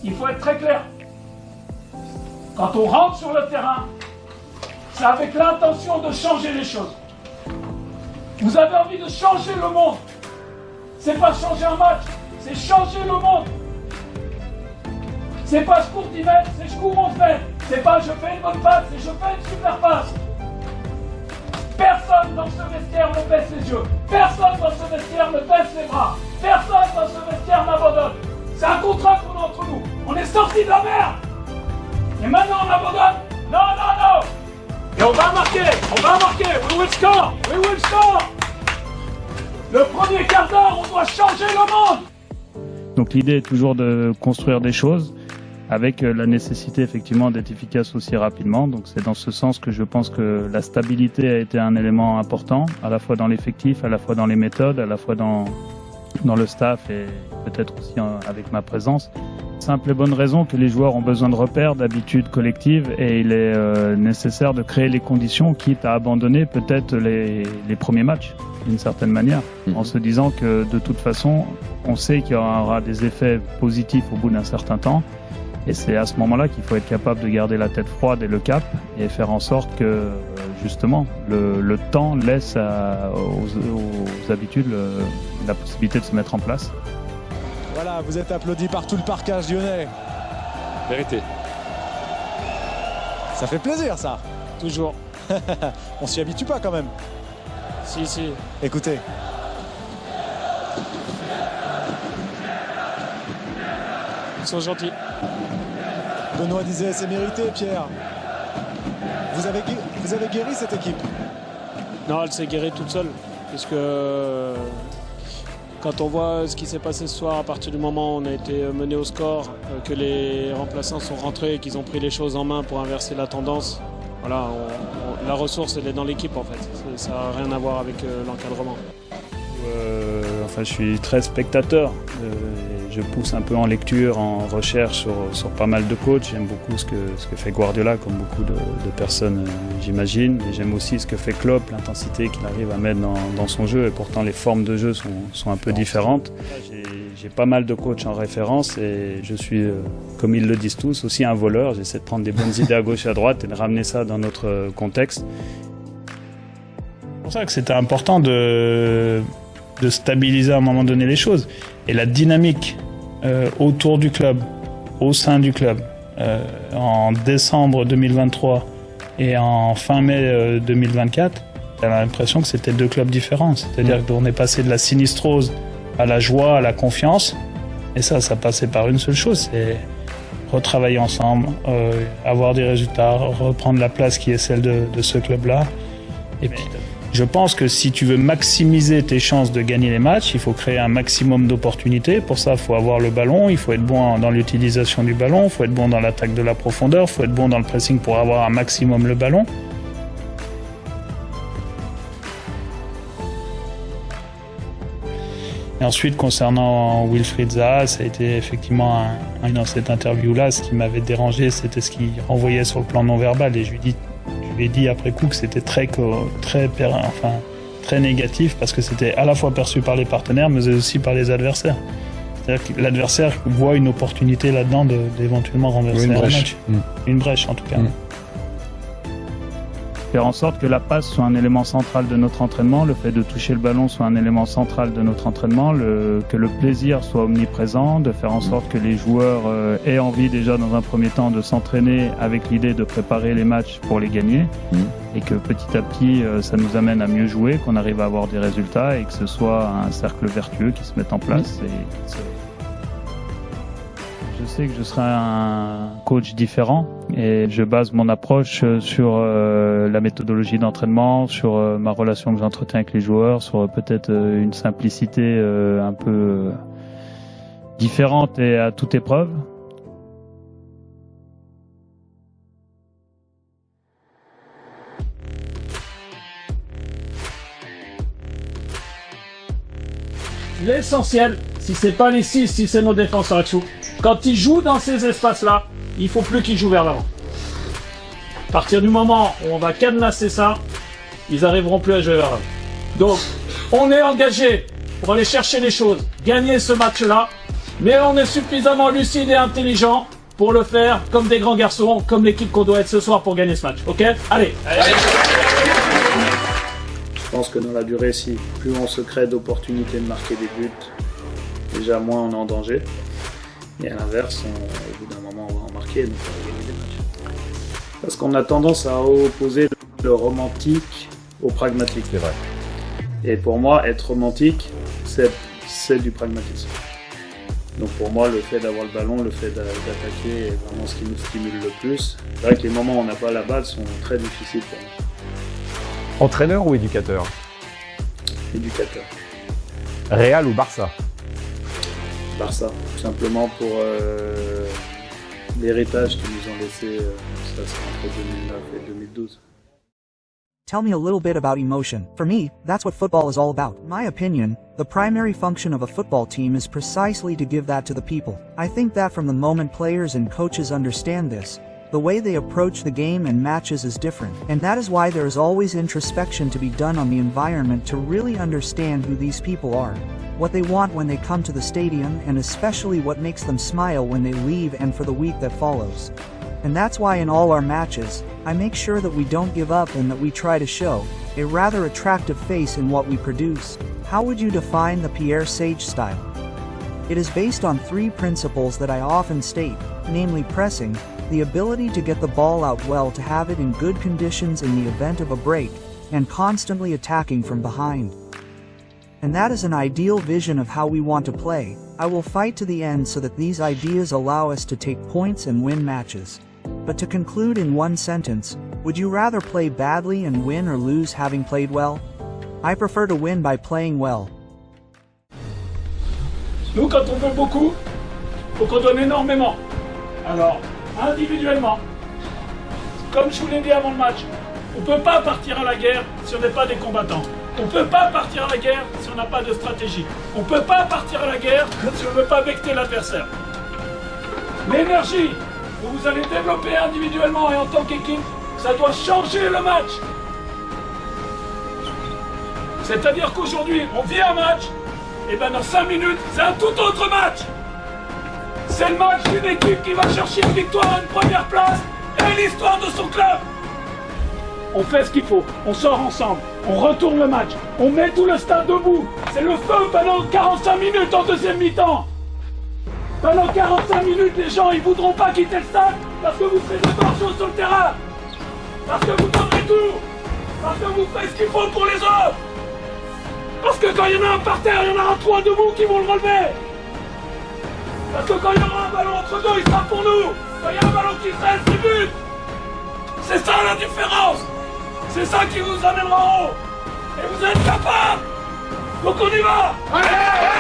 il faut être très clair. Quand on rentre sur le terrain, c'est avec l'intention de changer les choses. Vous avez envie de changer le monde. C'est pas changer un match, c'est changer le monde. C'est pas je cours 10 mètres, c'est je cours 11 mètres. C'est pas je fais une bonne passe, c'est je fais une super passe. Personne dans ce vestiaire ne baisse les yeux. Personne dans ce vestiaire ne baisse les bras. Personne dans ce vestiaire n'abandonne. C'est un contrat qu'on a entre nous. On est sortis de la merde. Et maintenant on abandonne. Non, non, non. Et on va marquer. We will score. We will score. Le premier quart d'heure, on doit changer le monde. Donc l'idée est toujours de construire des choses avec la nécessité effectivement d'être efficace aussi rapidement. Donc c'est dans ce sens que je pense que la stabilité a été un élément important, à la fois dans l'effectif, à la fois dans les méthodes, à la fois dans le staff et peut-être aussi avec ma présence. Simple et bonne raison que les joueurs ont besoin de repères, d'habitudes collectives et il est nécessaire de créer les conditions, quitte à abandonner peut-être les premiers matchs d'une certaine manière, en se disant que de toute façon, on sait qu'il y aura des effets positifs au bout d'un certain temps. Et c'est à ce moment-là qu'il faut être capable de garder la tête froide et le cap et faire en sorte que justement le temps laisse aux habitudes la possibilité de se mettre en place. Voilà, vous êtes applaudi par tout le parcage lyonnais. Vérité. Ça fait plaisir ça. Toujours. On s'y habitue pas quand même. Si. Écoutez. Ils sont gentils. Benoît disait c'est mérité, Pierre. Vous avez guéri cette équipe? Non, elle s'est guérie toute seule. Puisque quand on voit ce qui s'est passé ce soir, à partir du moment où on a été mené au score, que les remplaçants sont rentrés et qu'ils ont pris les choses en main pour inverser la tendance, voilà, la ressource elle est dans l'équipe en fait. Ça n'a rien à voir avec l'encadrement. Je suis très spectateur. Je pousse un peu en lecture, en recherche sur pas mal de coachs. J'aime beaucoup ce que fait Guardiola, comme beaucoup de personnes, j'imagine. Et j'aime aussi ce que fait Klopp, l'intensité qu'il arrive à mettre dans son jeu. Et pourtant, les formes de jeu sont un peu différentes. J'ai pas mal de coachs en référence et je suis, comme ils le disent tous, aussi un voleur. J'essaie de prendre des bonnes idées à gauche et à droite et de ramener ça dans notre contexte. C'est pour ça que c'était important de stabiliser à un moment donné les choses. Et la dynamique autour du club, au sein du club, en décembre 2023 et en fin mai 2024, j'ai l'impression que c'était deux clubs différents. C'est-à-dire qu'on est passé de la sinistrose à la joie, à la confiance. Et ça passait par une seule chose, c'est retravailler ensemble, avoir des résultats, reprendre la place qui est celle de ce club-là. Et puis, je pense que si tu veux maximiser tes chances de gagner les matchs, il faut créer un maximum d'opportunités. Pour ça, il faut avoir le ballon, il faut être bon dans l'utilisation du ballon, il faut être bon dans l'attaque de la profondeur, il faut être bon dans le pressing pour avoir un maximum le ballon. Et ensuite, concernant Wilfried Zaha, ça a été effectivement dans cette interview-là, ce qui m'avait dérangé, c'était ce qu'il renvoyait sur le plan non-verbal. Et je lui ai dit après coup que c'était très négatif parce que c'était à la fois perçu par les partenaires mais aussi par les adversaires. C'est-à-dire que l'adversaire voit une opportunité là-dedans d'éventuellement renverser un match. Une brèche en tout cas. Faire en sorte que la passe soit un élément central de notre entraînement, le fait de toucher le ballon soit un élément central de notre entraînement, que le plaisir soit omniprésent, de faire en sorte que les joueurs aient envie déjà dans un premier temps de s'entraîner avec l'idée de préparer les matchs pour les gagner et que petit à petit ça nous amène à mieux jouer, qu'on arrive à avoir des résultats et que ce soit un cercle vertueux qui se mette en place. Je sais que je serai un coach différent et je base mon approche sur la méthodologie d'entraînement, sur ma relation que j'entretiens avec les joueurs, sur peut-être une simplicité un peu différente et à toute épreuve. L'essentiel, si c'est pas les 6, si c'est nos défenseurs dessous, quand ils jouent dans ces espaces-là, il faut plus qu'ils jouent vers l'avant. À partir du moment où on va cadenasser ça, ils arriveront plus à jouer vers l'avant. Donc, on est engagé pour aller chercher les choses, gagner ce match-là, Mais on est suffisamment lucide et intelligent pour le faire comme des grands garçons, comme l'équipe qu'on doit être ce soir pour gagner ce match. Ok ? Allez. Je pense que dans la durée, plus on se crée d'opportunités de marquer des buts, déjà moins on est en danger. Et à l'inverse, au bout d'un moment, on va en marquer, donc on va gagner des matchs. Parce qu'on a tendance à opposer le romantique au pragmatique. C'est vrai. Et pour moi, être romantique, c'est du pragmatisme. Donc pour moi, le fait d'avoir le ballon, le fait d'attaquer est vraiment ce qui nous stimule le plus. C'est vrai que les moments où on n'a pas la balle sont très difficiles pour nous. Entraîneur ou éducateur? Éducateur. Real ou Barça? Barça, tout simplement pour l'héritage qu'ils nous ont laissé, ça c'est entre 2009 et 2012. Tell me a little bit about emotion. For me, that's what football is all about. In my opinion, the primary function of a football team is precisely to give that to the people. I think that from the moment players and coaches understand this, the way they approach the game and matches is different. And that is why there is always introspection to be done on the environment to really understand who these people are, what they want when they come to the stadium, and especially what makes them smile when they leave and for the week that follows. And that's why in all our matches, I make sure that we don't give up and that we try to show a rather attractive face in what we produce. How would you define the Pierre Sage style? It is based on 3 principles that I often state, namely pressing, the ability to get the ball out well to have it in good conditions in the event of a break, and constantly attacking from behind. And that is an ideal vision of how we want to play. I will fight to the end so that these ideas allow us to take points and win matches. But to conclude in one sentence, would you rather play badly and win or lose having played well? I prefer to win by playing well. Nous, quand on veut beaucoup, faut qu'on donne énormément. Alors, individuellement, comme je vous l'ai dit avant le match, on ne peut pas partir à la guerre si on n'est pas des combattants. On ne peut pas partir à la guerre si on n'a pas de stratégie. On ne peut pas partir à la guerre si on ne veut pas becter l'adversaire. L'énergie que vous allez développer individuellement et en tant qu'équipe, ça doit changer le match. C'est-à-dire qu'aujourd'hui, on vit un match, et bien dans 5 minutes, c'est un tout autre match. C'est le match d'une équipe qui va chercher une victoire, une première place et l'histoire de son club. On fait ce qu'il faut, on sort ensemble, on retourne le match, on met tout le stade debout. C'est le feu pendant 45 minutes en deuxième mi-temps. Pendant 45 minutes, les gens ils voudront pas quitter le stade parce que vous ferez de bonnes choses sur le terrain. Parce que vous donnerez tout. Parce que vous faites ce qu'il faut pour les autres. Parce que quand il y en a un par terre, il y en a un 3 debout qui vont le relever. Parce que quand il y aura un ballon entre deux, il sera pour nous. Quand il y a un ballon qui traîne, c'est but. C'est ça la différence. C'est ça qui vous amènera en haut. Et vous êtes capables. Donc on y va. Allez, allez.